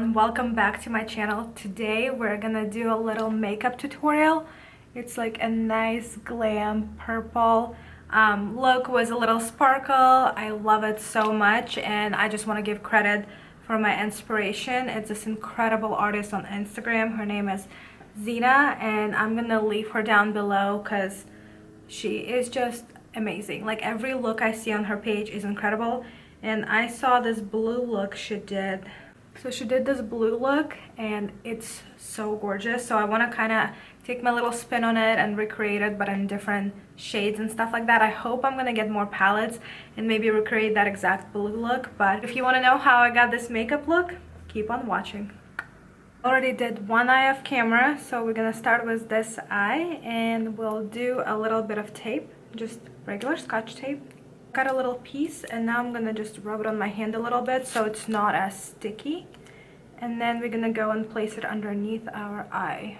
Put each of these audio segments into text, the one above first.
everyone, welcome back to my channel. Today we're gonna do a little makeup tutorial. It's like a nice glam purple look with a little sparkle. I love it so much and I just want to give credit for my inspiration. It's this incredible artist on Instagram. Her name is Zena and I'm gonna leave her down below because she is just amazing. Like every look I see on her page is incredible. And I saw this blue look she did. So she did this blue look and it's so gorgeous. So I want to kind of take my little spin on it and recreate it, but in different shades and stuff like that. I hope I'm going to get more palettes and maybe recreate that exact blue look. But if you want to know how I got this makeup look, keep on watching. Already did one eye off camera, so we're going to start with this eye and we'll do a little bit of tape, just regular Scotch tape. Got a little piece and now I'm gonna just rub it on my hand a little bit so it's not as sticky, and then we're gonna go and place it underneath our eye.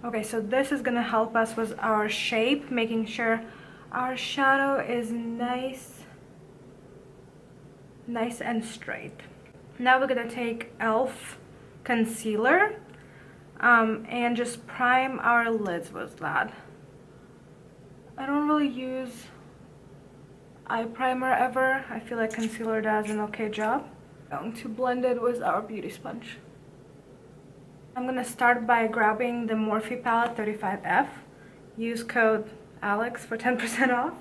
Okay, so this is gonna help us with our shape, making sure our shadow is nice and straight. Now we're gonna take e.l.f. concealer and just prime our lids with that. I don't really use eye primer ever. I feel like concealer does an okay job. I'm going to blend it with our beauty sponge. I'm going to start by grabbing the Morphe palette 35F. Use code ALEX for 10% off.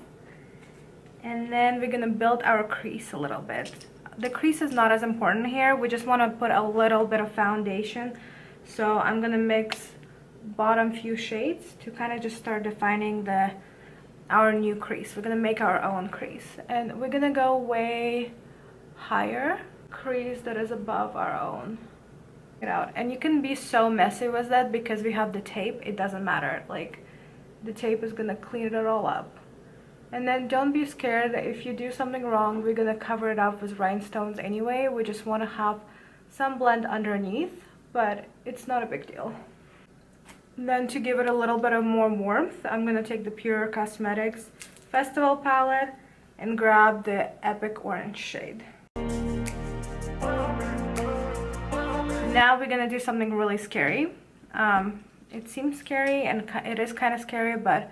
And then we're going to build our crease a little bit. The crease is not as important here. We just want to put a little bit of foundation. So I'm going to mix bottom few shades to kind of just start defining our new crease. We're gonna make our own crease and we're gonna go way higher crease that is above our own. Get out. And you can be so messy with that because we have the tape. It doesn't matter, like the tape is gonna clean it all up. And then don't be scared if you do something wrong. We're gonna cover it up with rhinestones anyway. We just want to have some blend underneath, but it's not a big deal. Then to give it a little bit of more warmth, I'm going to take the Pure Cosmetics Festival palette and grab the Epic Orange shade. Now we're going to do something really scary. It seems scary and it is kind of scary, but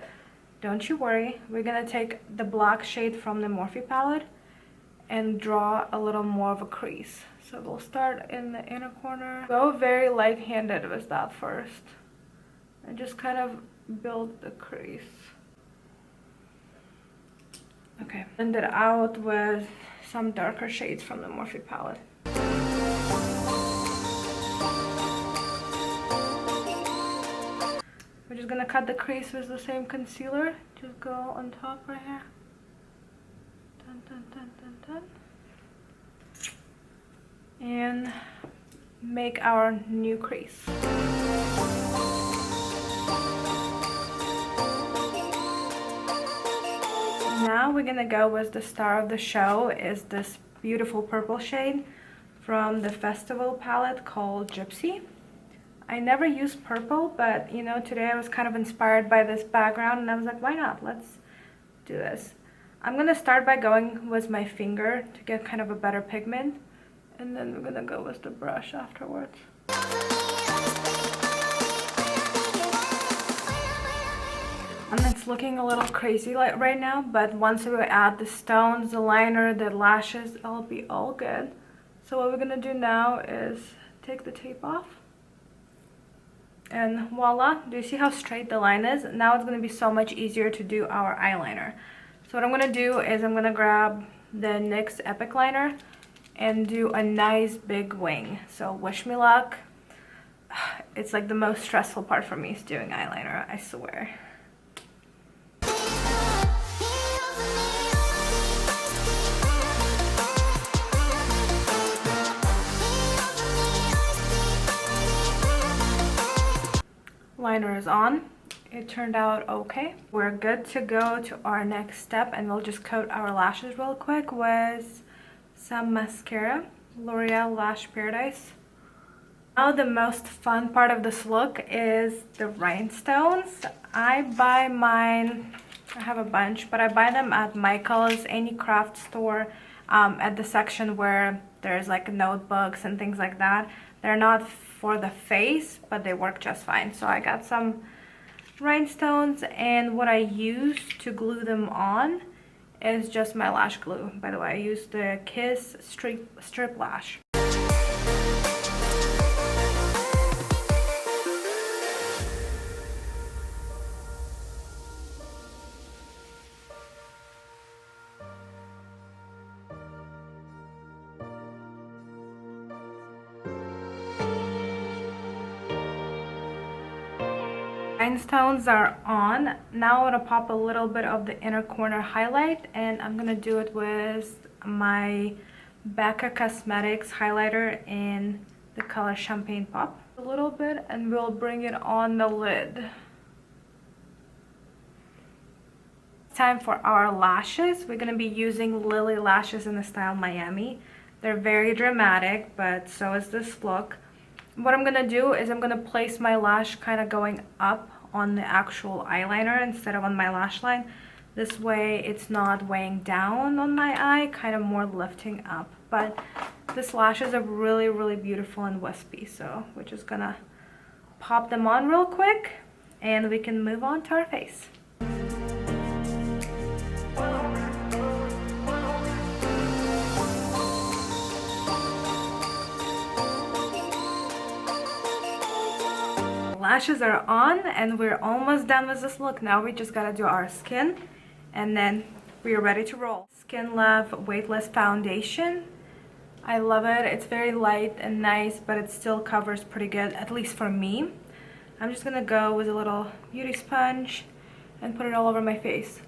don't you worry. We're going to take the black shade from the Morphe palette and draw a little more of a crease. So we'll start in the inner corner. Go very light-handed with that first. And just kind of build the crease. Okay, blend it out with some darker shades from the Morphe palette. We're just gonna cut the crease with the same concealer. Just go on top right here. Dun, dun, dun, dun, dun. And make our new crease. Now we're gonna go with the star of the show, is this beautiful purple shade from the Festival palette called Gypsy. I never use purple, but you know, today I was kind of inspired by this background and I was like, why not? Let's do this. I'm gonna start by going with my finger to get kind of a better pigment, and then we're gonna go with the brush afterwards. And it's looking a little crazy like right now, but once we add the stones, the liner, the lashes, it'll be all good. So what we're gonna do now is take the tape off. And voila, do you see how straight the line is? Now it's gonna be so much easier to do our eyeliner. So what I'm gonna do is I'm gonna grab the NYX Epic Liner and do a nice big wing. So wish me luck. It's like the most stressful part for me is doing eyeliner, I swear. Liner is on. It turned out okay. We're good to go to our next step, and we'll just coat our lashes real quick with some mascara, L'Oreal Lash Paradise. Now the most fun part of this look is the rhinestones. I buy mine, I have a bunch, but I buy them at Michael's, any craft store, at the section where there's like notebooks and things like that. They're not for the face, but they work just fine. So I got some rhinestones, and what I use to glue them on is just my lash glue. By the way, I use the Kiss strip lash. Rhinestones are on. Now I'm gonna pop a little bit of the inner corner highlight, and I'm gonna do it with my Becca Cosmetics highlighter in the color Champagne Pop. A little bit, and we'll bring it on the lid. Time for our lashes. We're gonna be using Lilly lashes in the style Miami. They're very dramatic, but so is this look. What I'm gonna do is I'm gonna place my lash kind of going up on the actual eyeliner instead of on my lash line. This way it's not weighing down on my eye, kind of more lifting up. But these lashes are really, really beautiful and wispy, so we're just gonna pop them on real quick and we can move on to our face. Lashes are on and we're almost done with this look. Now we just gotta do our skin and then we are ready to roll. Skin Love Weightless foundation. I love it. It's very light and nice, but it still covers pretty good, at least for me. I'm just gonna go with a little beauty sponge and put it all over my face.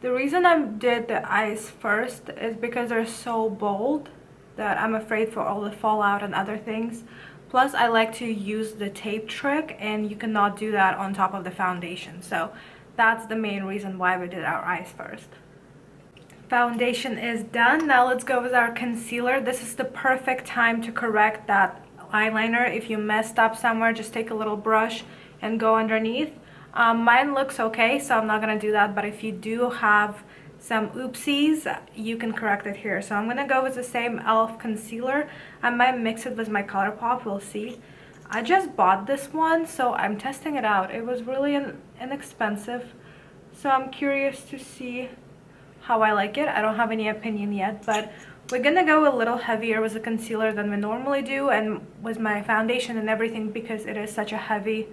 The reason I did the eyes first is because they're so bold that I'm afraid for all the fallout and other things. Plus, I like to use the tape trick, and you cannot do that on top of the foundation. So that's the main reason why we did our eyes first. Foundation is done. Now let's go with our concealer. This is the perfect time to correct that eyeliner. If you messed up somewhere, just take a little brush and go underneath. Mine looks okay, so I'm not gonna do that, but if you do have some oopsies, you can correct it here. So I'm gonna go with the same e.l.f. concealer. I might mix it with my ColourPop, we'll see. I just bought this one, so I'm testing it out. It was really inexpensive, so I'm curious to see how I like it. I don't have any opinion yet, but we're gonna go a little heavier with the concealer than we normally do, and with my foundation and everything, because it is such a heavy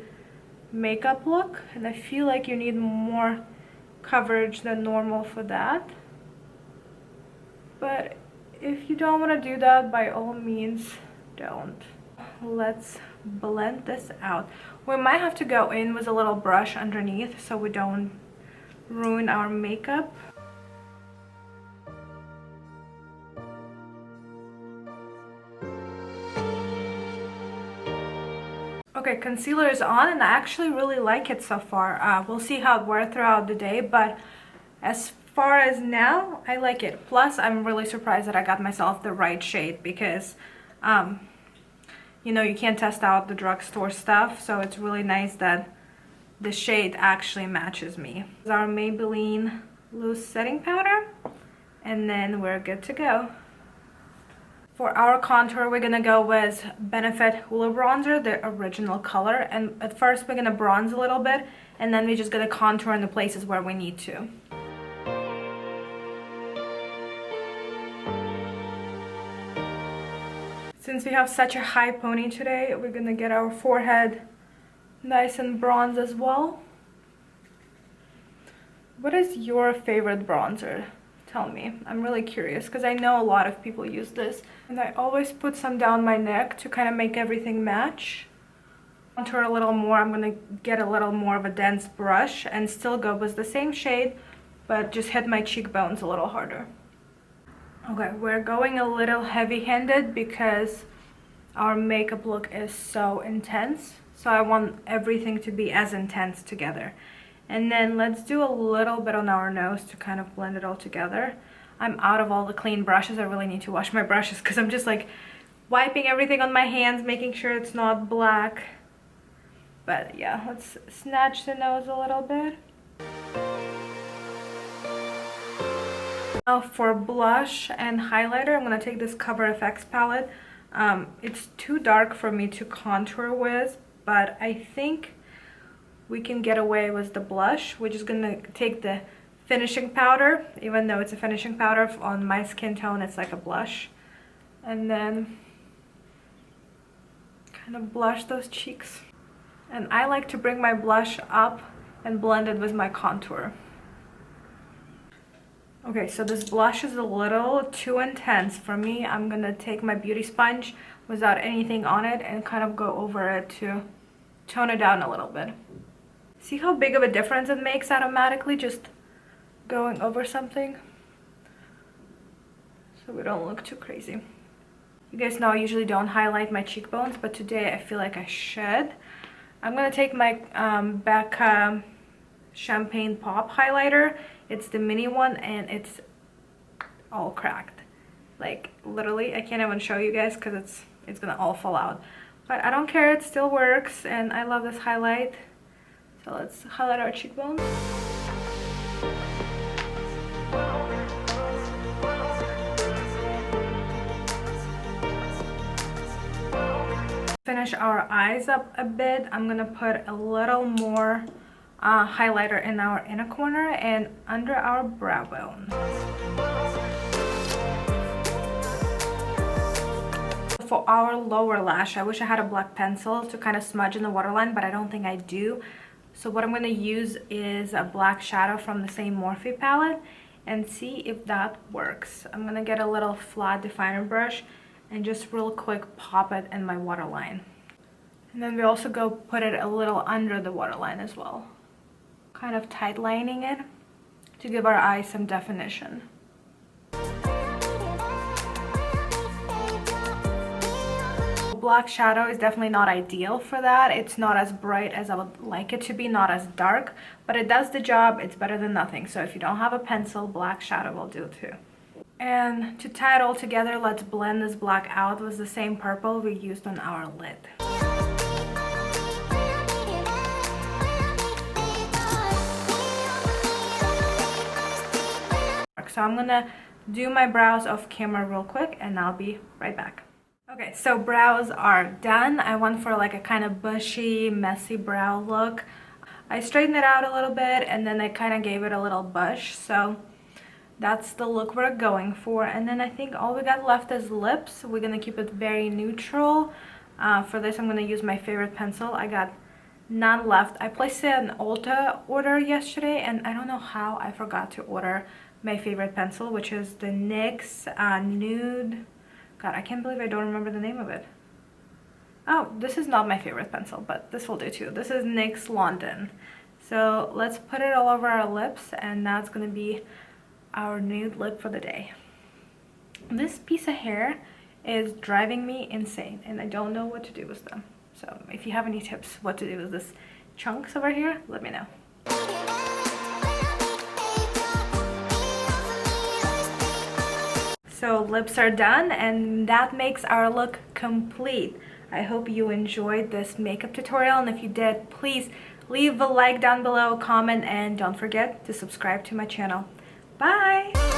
makeup look, and I feel like you need more coverage than normal for that. But if you don't want to do that, by all means don't. Let's blend this out. We might have to go in with a little brush underneath so we don't ruin our makeup. Okay, concealer is on and I actually really like it so far. We'll see how it wears throughout the day, but as far as now, I like it. Plus, I'm really surprised that I got myself the right shade because, you know, you can't test out the drugstore stuff, so it's really nice that the shade actually matches me. This is our Maybelline loose setting powder, and then we're good to go. For our contour, we're gonna go with Benefit Hoola bronzer, the original color. And at first, we're gonna bronze a little bit, and then we're just gonna contour in the places where we need to. Since we have such a high pony today, we're gonna get our forehead nice and bronze as well. What is your favorite bronzer? Tell me. I'm really curious because I know a lot of people use this. And I always put some down my neck to kind of make everything match. Contour a little more. I'm going to get a little more of a dense brush and still go with the same shade, but just hit my cheekbones a little harder. Okay, we're going a little heavy-handed because our makeup look is so intense. So I want everything to be as intense together. And then let's do a little bit on our nose to kind of blend it all together. I'm out of all the clean brushes. I really need to wash my brushes because I'm just like wiping everything on my hands, making sure it's not black. But yeah, let's snatch the nose a little bit. Now for blush and highlighter, I'm going to take this Cover FX palette. It's too dark for me to contour with, but I think we can get away with the blush. We're just going to take the finishing powder, even though it's a finishing powder. On my skin tone, it's like a blush. And then kind of blush those cheeks. And I like to bring my blush up and blend it with my contour. Okay, so this blush is a little too intense for me. I'm gonna take my beauty sponge without anything on it and kind of go over it to tone it down a little bit. See how big of a difference it makes automatically just going over something? So we don't look too crazy. You guys know I usually don't highlight my cheekbones, but today I feel like I should. I'm gonna take my Becca Champagne Pop highlighter. It's the mini one and it's all cracked. Like literally, I can't even show you guys because it's gonna all fall out. But I don't care, it still works and I love this highlight. So let's highlight our cheekbones. Finish our eyes up a bit. I'm gonna put a little more highlighter in our inner corner and under our brow bone. For our lower lash, I wish I had a black pencil to kind of smudge in the waterline, but I don't think I do. So what I'm going to use is a black shadow from the same Morphe palette and see if that works. I'm going to get a little flat definer brush and just real quick pop it in my waterline. And then we also go put it a little under the waterline as well. Kind of tight lining it to give our eyes some definition. Black shadow is definitely not ideal for that. It's not as bright as I would like it to be, not as dark, but it does the job. It's better than nothing. So if you don't have a pencil, black shadow will do too. And to tie it all together, let's blend this black out with the same purple we used on our lid. So I'm gonna do my brows off camera real quick and I'll be right back. Okay, so brows are done. I went for like a kind of bushy, messy brow look. I straightened it out a little bit and then I kind of gave it a little bush. So that's the look we're going for. And then I think all we got left is lips. We're gonna keep it very neutral. For this, I'm gonna use my favorite pencil. I got none left. I placed an Ulta order yesterday and I don't know how I forgot to order my favorite pencil, which is the NYX Nude. God, I can't believe I don't remember the name of it. Oh, this is not my favorite pencil, but this will do too. This is NYX London. So let's put it all over our lips and that's gonna be our nude lip for the day. This piece of hair is driving me insane and I don't know what to do with them. So if you have any tips what to do with this chunks over here, let me know. So lips are done and that makes our look complete. I hope you enjoyed this makeup tutorial and if you did, please leave a like down below, comment, and don't forget to subscribe to my channel. Bye!